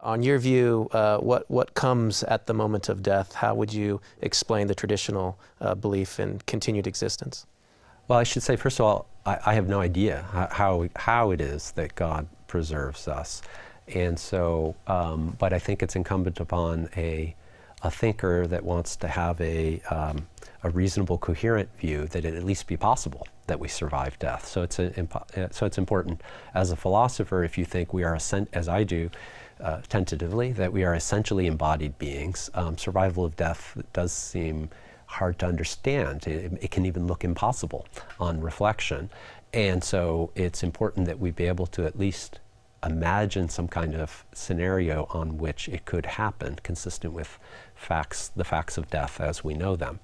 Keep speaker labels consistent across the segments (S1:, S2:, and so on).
S1: On your view, what comes at the moment of death? How would you explain the traditional belief in continued existence?
S2: Well, I should say, first of all, I have no idea how it is that God preserves us. And so, but I think it's incumbent upon a thinker that wants to have a reasonable, coherent view that it at least be possible that we survive death. So it's important as a philosopher, if you think we are, as I do, tentatively, that we are essentially embodied beings. Survival of death does seem hard to understand. It can even look impossible on reflection. And so it's important that we be able to at least imagine some kind of scenario on which it could happen, consistent with the facts of death as we know them.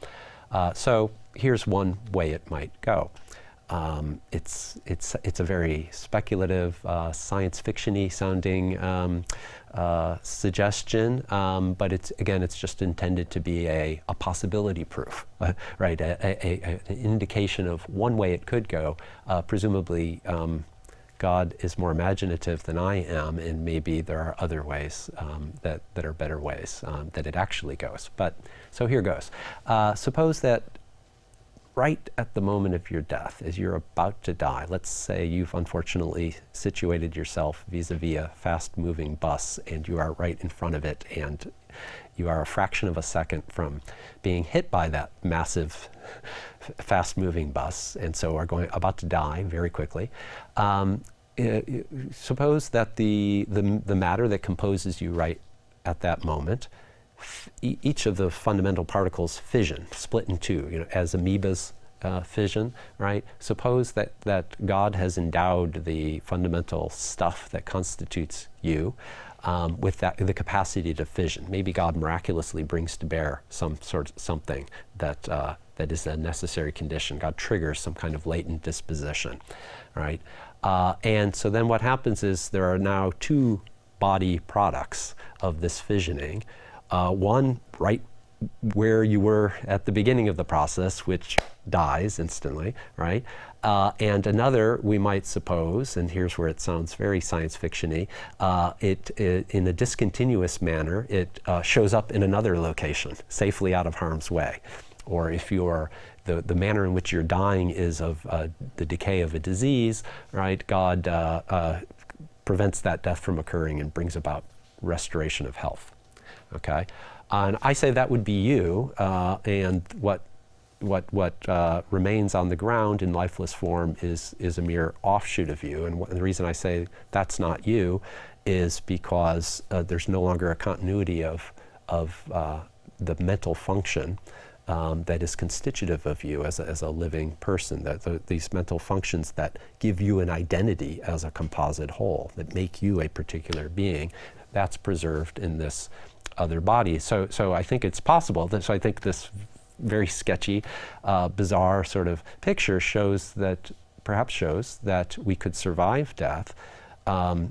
S2: So here's one way it might go. It's a very speculative, science fiction-y sounding suggestion, but it's just intended to be a possibility proof, right? An indication of one way it could go. Presumably, God is more imaginative than I am, and maybe there are other ways that are better ways that it actually goes. But so here goes. Suppose that right at the moment of your death, as you're about to die, let's say you've unfortunately situated yourself vis-a-vis a fast-moving bus and you are right in front of it, and you are a fraction of a second from being hit by that massive fast-moving bus, and so are about to die very quickly. Suppose that the matter that composes you right at that moment, each of the fundamental particles fission, split in two, as amoebas fission, right? Suppose that God has endowed the fundamental stuff that constitutes you with the capacity to fission. Maybe God miraculously brings to bear something that is a necessary condition. God triggers some kind of latent disposition, right? And so then what happens is there are now two body products of this fissioning. One right where you were at the beginning of the process, which dies instantly, right? And another, we might suppose, and here's where it sounds very science fiction-y, it in a discontinuous manner, it shows up in another location, safely out of harm's way. Or if you're, the manner in which you're dying is of the decay of a disease, right? God prevents that death from occurring and brings about restoration of health. Okay, and I say that would be you, and what remains on the ground in lifeless form is a mere offshoot of you. And the reason I say that's not you is because there's no longer a continuity of the mental function that is constitutive of you as a living person. These mental functions that give you an identity as a composite whole, that make you a particular being, that's preserved in this other body. So I think it's possible. So I think this very sketchy, bizarre sort of picture perhaps shows that we could survive death, but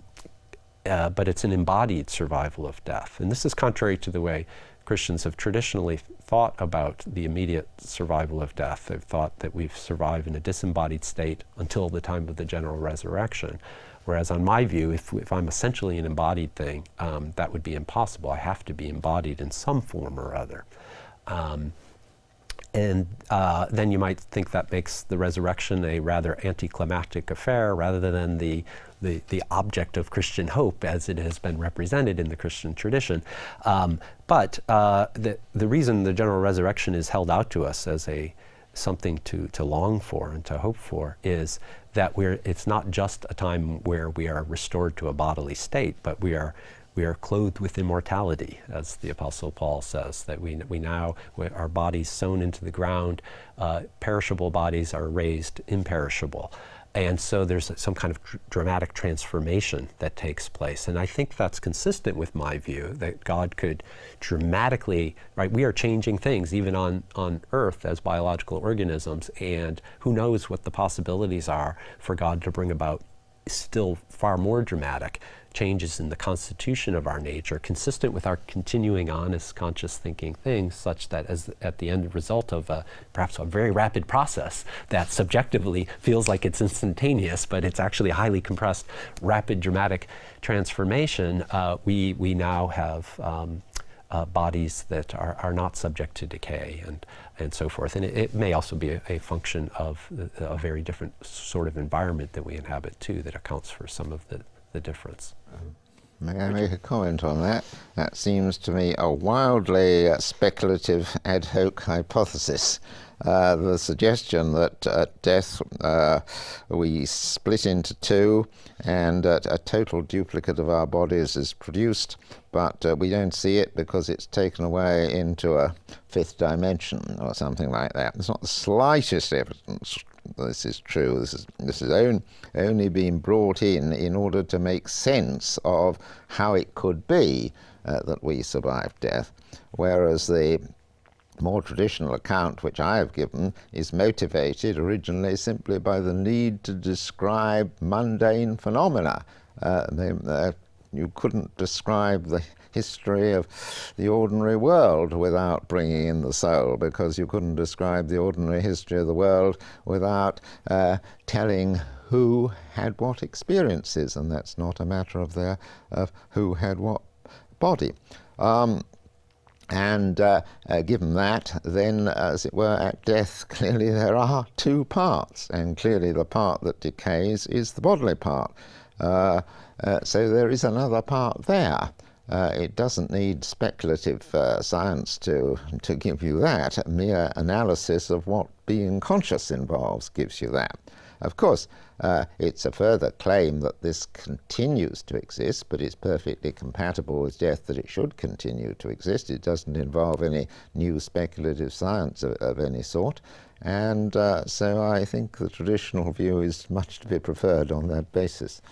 S2: it's an embodied survival of death. And this is contrary to the way Christians have traditionally thought about the immediate survival of death. They've thought that we've survived in a disembodied state until the time of the general resurrection. Whereas on my view, if I'm essentially an embodied thing, that would be impossible. I have to be embodied in some form or other. And then you might think that makes the resurrection a rather anticlimactic affair rather than the object of Christian hope as it has been represented in the Christian tradition. But the reason the general resurrection is held out to us as something to long for and to hope for is that it's not just a time where we are restored to a bodily state, but we are clothed with immortality, as the Apostle Paul says, that we now, our bodies sown into the ground, perishable bodies are raised imperishable. And so there's some kind of dramatic transformation that takes place. And I think that's consistent with my view, that God could dramatically, right, we are changing things even on Earth as biological organisms, and who knows what the possibilities are for God to bring about still far more dramatic changes in the constitution of our nature, consistent with our continuing on as conscious thinking things, such that as at the end result of perhaps a very rapid process that subjectively feels like it's instantaneous, but it's actually a highly compressed, rapid, dramatic transformation, we now have bodies that are not subject to decay and so forth. And it may also be a function of a very different sort of environment that we inhabit too, that accounts for some of the difference.
S3: May I make a comment on that? That seems to me a wildly speculative ad hoc hypothesis. The suggestion that at death we split into two and a total duplicate of our bodies is produced, but we don't see it because it's taken away into a fifth dimension or something like that. There's not the slightest evidence this is true. This is only been brought in order to make sense of how it could be that we survive death, whereas the more traditional account which I have given is motivated originally simply by the need to describe mundane phenomena. You couldn't describe the history of the ordinary world without bringing in the soul, because you couldn't describe the ordinary history of the world without telling who had what experiences, and that's not a matter of who had what body. Given that, then, as it were, at death, clearly there are two parts, and clearly the part that decays is the bodily part. So there is another part there. It doesn't need speculative science to give you that. Mere analysis of what being conscious involves gives you that. Of course, it's a further claim that this continues to exist, but it's perfectly compatible with death that it should continue to exist. It doesn't involve any new speculative science of any sort. And so I think the traditional view is much to be preferred on that basis.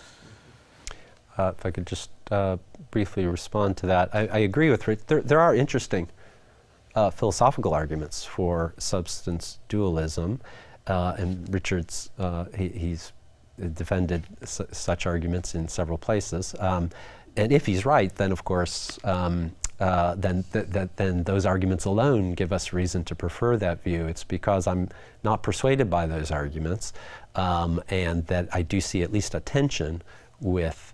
S2: If I could just briefly respond to that. I agree with Rich. There are interesting philosophical arguments for substance dualism, and Richard's he's defended such arguments in several places. And if he's right, then of course then those arguments alone give us reason to prefer that view. It's because I'm not persuaded by those arguments, and that I do see at least a tension with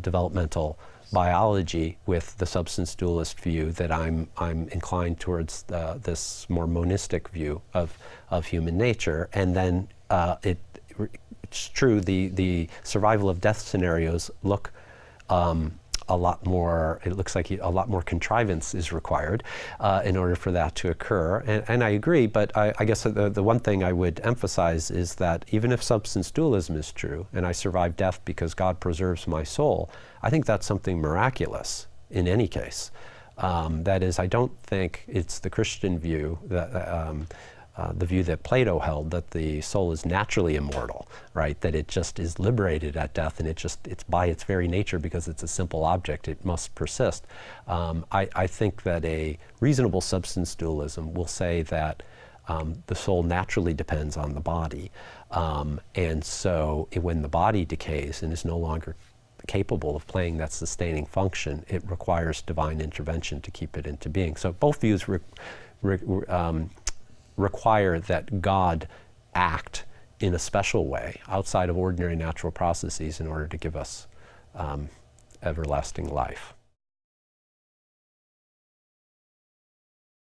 S2: developmental biology with the substance dualist view, that I'm inclined towards this more monistic view of human nature. And then it's true, the survival of death scenarios look a lot more, it looks like a lot more contrivance is required in order for that to occur. And I agree, but I guess the one thing I would emphasize is that even if substance dualism is true, and I survive death because God preserves my soul, I think that's something miraculous in any case. That is, I don't think it's the Christian view, that the view that Plato held, that the soul is naturally immortal, right? That it just is liberated at death, and it's by its very nature, because it's a simple object, it must persist. I think that a reasonable substance dualism will say that the soul naturally depends on the body. And so when the body decays and is no longer capable of playing that sustaining function, it requires divine intervention to keep it into being. So both views require that God act in a special way outside of ordinary natural processes in order to give us everlasting life.